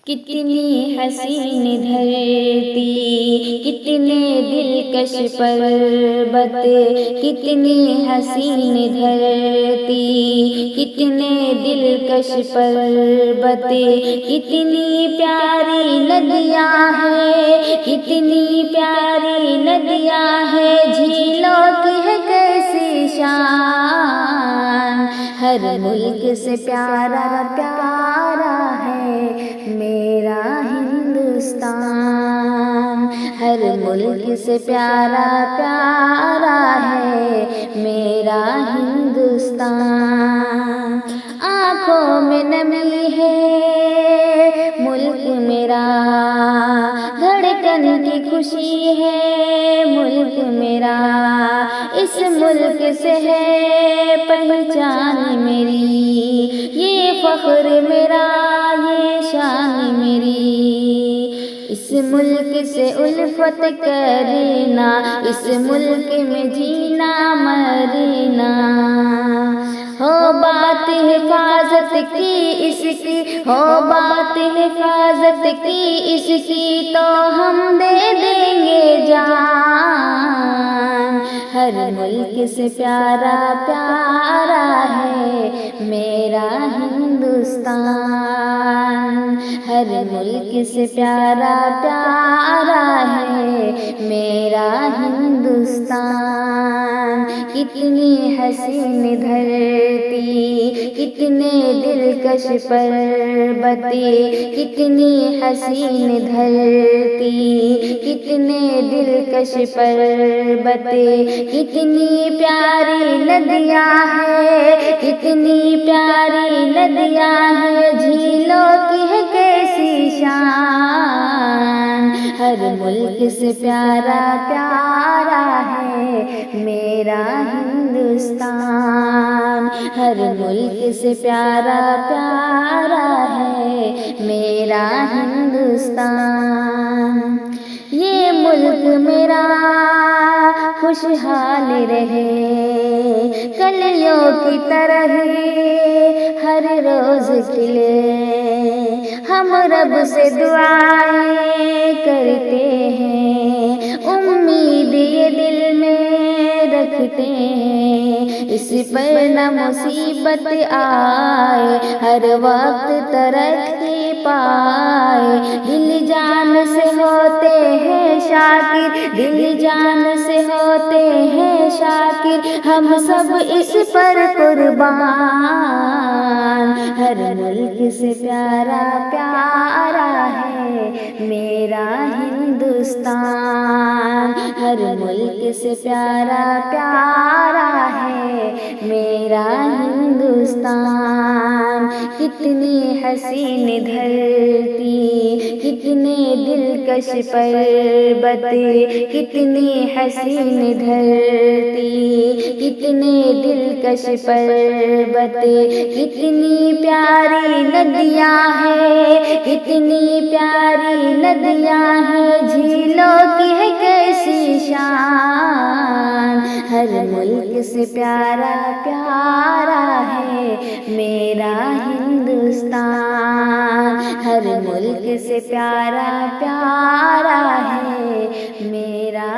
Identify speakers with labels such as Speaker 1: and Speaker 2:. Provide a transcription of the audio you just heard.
Speaker 1: کتنی حسین دھرتی، کتنے دلکش پربت، کتنی حسین دھرتی، کتنے دلکش پربت، کتنی پیاری ندیاں ہیں، کتنی پیاری ندیاں ہیں، جھیلوں کی ہے کیسی شان، ہر ملک سے پیارا پیارا ہے میرا ہندوستان، ہر ملک سے پیارا پیارا ہے میرا ہندوستان۔ آنکھوں میں نمی ہے ملک میرا، دھڑکن کی خوشی ہے ملک میرا، اس ملک سے ہے پہچان میری، یہ فخر میرا یہ شان میری، اس ملک سے الفت کرنا، اس ملک میں جینا مرنا، ہو بات حفاظت کی اس کی، ہو بات حفاظت کی اس کی، تو ہم دے دیں گے جان، ہر ملک سے پیارا پیارا ہے میرا ہندوستان، ہر ملک سے پیارا پیارا ہے میرا ہندوستان۔ کتنی حسین دھرتی، کتنے دلکش پربت، کتنی حسین دھرتی، کتنے دلکش پربت، کتنی پیاری ندیاں ہیں، کتنی پیاری ندیاں ہیں، جھیلوں کی ہے کیسی شان، ہر ملک سے پیارا پیارا ہے میرا ہندوستان، ہر ملک سے پیارا پیارا ہے میرا ہندوستان۔ یہ ملک میرا خوشحال رہے، کلیوں کی طرح ہر روز کھلے، ہم رب سے دعائیں کرتے ہیں، امید یہ دل میں رکھتے ہیں، اس پر نہ مصیبت آئے، ہر وقت ترقی پائے، دل جان سے ہوتے ہیں شاکر، دل جان سے ہوتے ہیں شاکر، ہم سب اس پر قربان، ہر ملک سے پیارا پیارا ہے میرا ہندوستان، ہر ملک سے پیارا پیارا ہے میرا ہندوستان۔ کتنی حسین دھرتی، کتنے دلکش پربت، کتنی حسین دھرتی، کتنے دلکش پربت، کتنی پیاری ندیاں ہیں، کتنی پیاری ندیاں ہیں، جھیلوں کی ہے کیسی شان، ہر ملک سے پیارا پیارا ہے میرا ہندوستان، ہر ملک سے پیارا پیارا ہے میرا